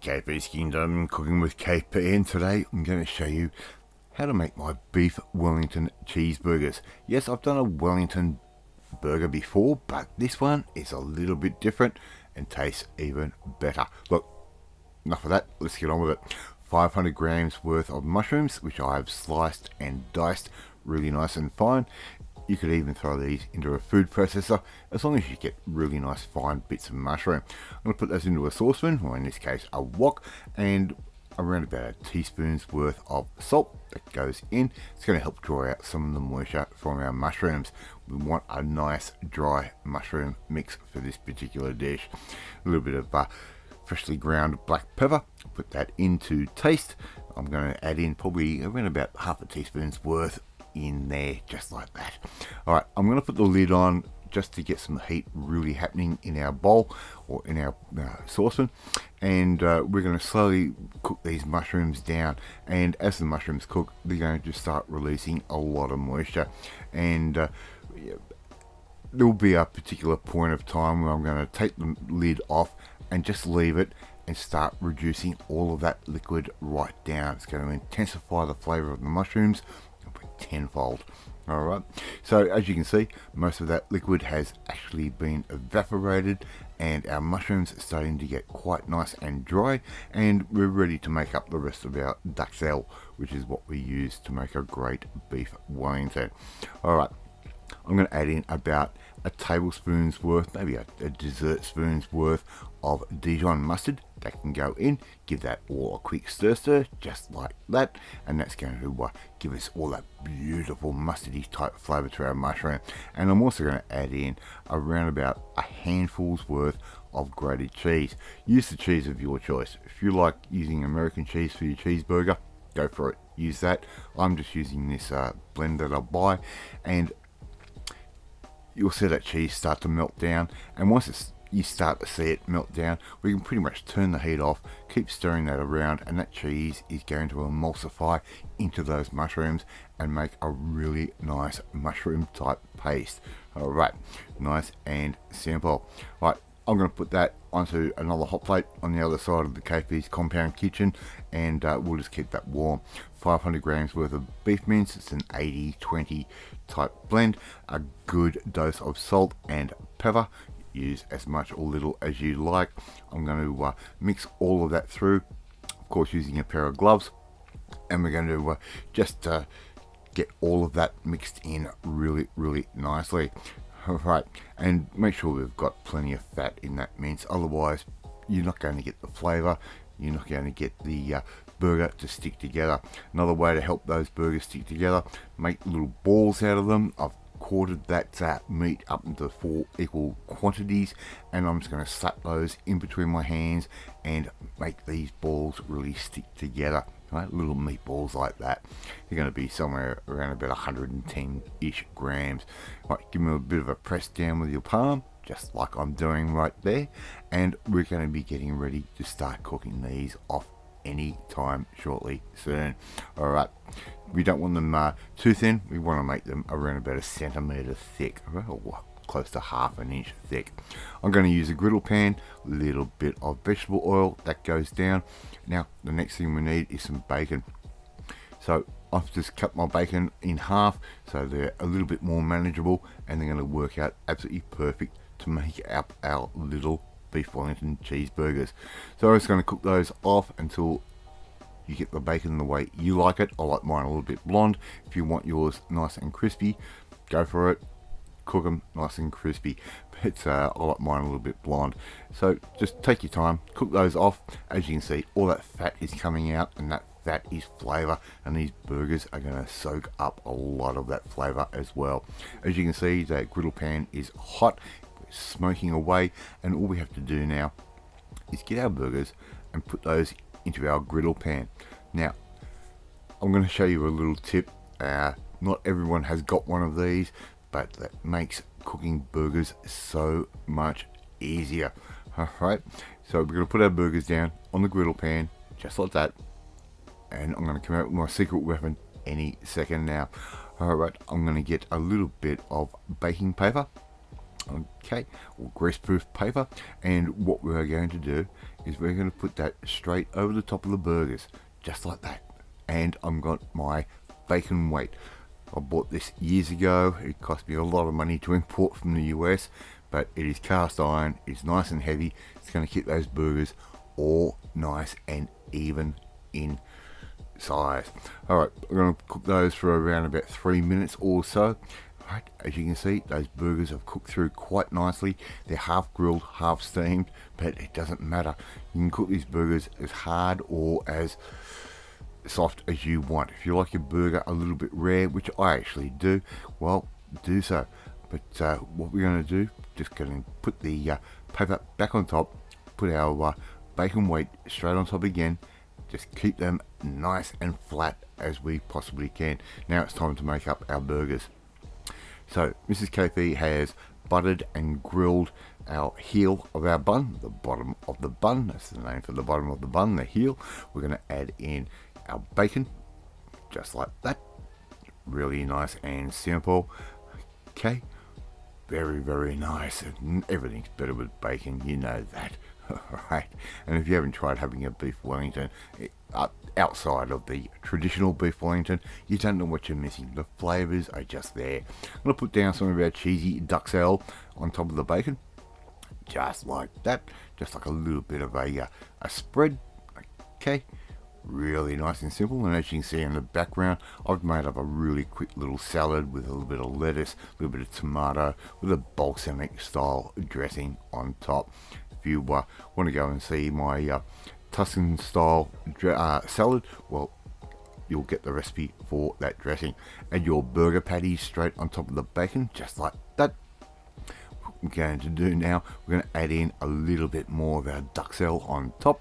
KP's Kingdom, cooking with KP, and today I'm going to show you how to make my beef Wellington cheeseburgers. Yes, I've done a Wellington burger before, but this one is a little bit different and tastes even better. Look, enough of that, let's get on with it. 500 grams worth of mushrooms, which I have sliced and diced really nice and fine. You could even throw these into a food processor as long as you get really nice fine bits of mushroom. I'm going to put those into a saucepan, or in this case a wok, and around about a teaspoon's worth of salt that goes in. It's going to help dry out some of the moisture from our mushrooms. We want a nice dry mushroom mix for this particular dish. A little bit of freshly ground black pepper, put that into taste. I'm going to add in probably around about half a teaspoon's worth in there, just like that. All right, I'm going to put the lid on just to get some heat really happening in our bowl or in our saucepan, and we're going to slowly cook these mushrooms down. And as the mushrooms cook, they're going to just start releasing a lot of moisture, and there will be a particular point of time where I'm going to take the lid off and just leave it and start reducing all of that liquid right down. It's going to intensify the flavor of the mushrooms tenfold. Alright, so as you can see, most of that liquid has actually been evaporated, and our mushrooms are starting to get quite nice and dry, and we're ready to make up the rest of our duxelle, which is what we use to make a great beef Wellington. Alright, I'm going to add in about a tablespoon's worth, maybe a dessert spoon's worth of Dijon mustard. That can go in, give that all a quick stir, just like that, and that's going to give us all that beautiful mustardy type flavour to our mushroom. And I'm also going to add in around about a handful's worth of grated cheese. Use the cheese of your choice. If you like using American cheese for your cheeseburger, go for it, use that. I'm just using this blend that I buy, and you'll see that cheese start to melt down, and once you start to see it melt down, we can pretty much turn the heat off, keep stirring that around, and that cheese is going to emulsify into those mushrooms and make a really nice mushroom type paste. Alright, nice and simple. Right, I'm going to put that onto another hot plate on the other side of the KP's compound kitchen, and we'll just keep that warm. 500 grams worth of beef mince. It's an 80-20 type blend. A good dose of salt and pepper. Use as much or little as you like. I'm going to mix all of that through, of course using a pair of gloves, and we're going to just get all of that mixed in really nicely. Alright, and make sure we've got plenty of fat in that mince, otherwise you're not going to get the flavour, you're not going to get the burger to stick together. Another way to help those burgers stick together, make little balls out of them. I've quartered that meat up into 4 equal quantities, and I'm just going to slap those in between my hands and make these balls really stick together. Right, little meatballs like that. They're going to be somewhere around about 110-ish grams. Right, give them a bit of a press down with your palm, just like I'm doing right there, and we're going to be getting ready to start cooking these off any time shortly soon. Alright, we don't want them too thin. We want to make them around about 1 centimetre thick, or close to ½ an inch thick. I'm going to use a griddle pan, a little bit of vegetable oil that goes down. Now the next thing we need is some bacon, so I've just cut my bacon in half so they're a little bit more manageable, and they're going to work out absolutely perfect to make up our little beef Wellington cheeseburgers. So I'm just going to cook those off until you get the bacon the way you like it. I like mine a little bit blonde. If you want yours nice and crispy, go for it. Cook them nice and crispy, but I like mine a little bit blonde. So just take your time, cook those off. As you can see, all that fat is coming out, and that fat is flavour, and these burgers are going to soak up a lot of that flavour as well. As you can see, that griddle pan is hot, smoking away, and all we have to do now is get our burgers and put those into our griddle pan. Now I'm going to show you a little tip. Not everyone has got one of these, but that makes cooking burgers so much easier. Alright, so we're going to put our burgers down on the griddle pan just like that, and I'm going to come out with my secret weapon any second now. Alright, I'm going to get a little bit of baking paper, okay, or greaseproof paper. And what we're going to do is we're going to put that straight over the top of the burgers, just like that. And I've got my bacon weight. I bought this years ago. It cost me a lot of money to import from the US, but it is cast iron, it's nice and heavy. It's going to keep those burgers all nice and even in size. Alright, we're going to cook those for around about 3 minutes or so. Right, as you can see, those burgers have cooked through quite nicely. They're half grilled, half steamed, but it doesn't matter. You can cook these burgers as hard or as soft as you want. If you like your burger a little bit rare, which I actually do, well, do so. But what we're going to do, just going to put the paper back on top, put our bacon weight straight on top again, just keep them nice and flat as we possibly can. Now it's time to make up our burgers. So Mrs. KP has buttered and grilled our heel of our bun, the bottom of the bun, that's the name for the bottom of the bun, the heel. We're going to add in our bacon, just like that. Really nice and simple. Okay, very, very nice. And everything's better with bacon, you know that. Alright, and if you haven't tried having a beef Wellington outside of the traditional beef Wellington, you don't know what you're missing. The flavours are just there. I'm going to put down some of our cheesy duxelle on top of the bacon, just like that, just like a little bit of a spread. Okay, really nice and simple. And as you can see in the background, I've made up a really quick little salad with a little bit of lettuce, a little bit of tomato, with a balsamic style dressing on top. If you want to go and see my Tuscan style salad, well, you'll get the recipe for that dressing. Add your burger patties straight on top of the bacon, just like that. What we're going to do now, we're going to add in a little bit more of our duxelle on top.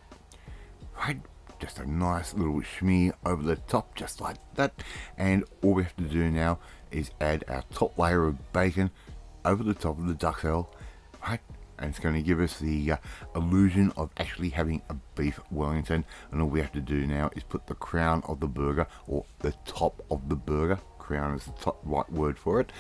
Right, just a nice little smear over the top, just like that. And all we have to do now is add our top layer of bacon over the top of the duxelle. Right, and it's going to give us the illusion of actually having a beef Wellington. And all we have to do now is put the crown of the burger, or the top of the burger, crown is the top right word for it,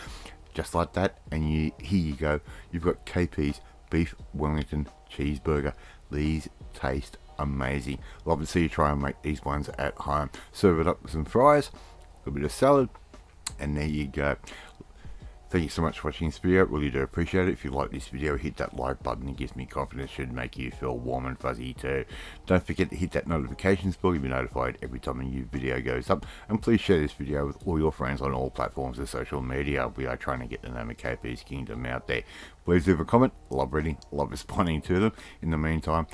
just like that. And here you go, you've got KP's beef Wellington cheeseburger. These taste amazing. Love to see you try and make these ones at home. Serve it up with some fries, a little bit of salad, and there you go. Thank you so much for watching this video. Really do appreciate it. If you like this video, hit that like button. It gives me confidence. Should make you feel warm and fuzzy too. Don't forget to hit that notifications bell. You'll be notified every time a new video goes up. And please share this video with all your friends on all platforms of social media. We are trying to get the name of KP's Kingdom out there. Please leave a comment. Love reading, love responding to them. In the meantime,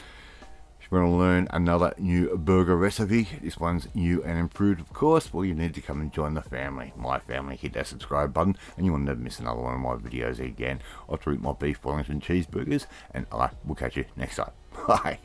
if you want to learn another new burger recipe, this one's new and improved, of course, well, you need to come and join the family, my family. Hit that subscribe button, and you will never miss another one of my videos again. I'll eat my beef Wellington cheeseburgers, and I will catch you next time. Bye.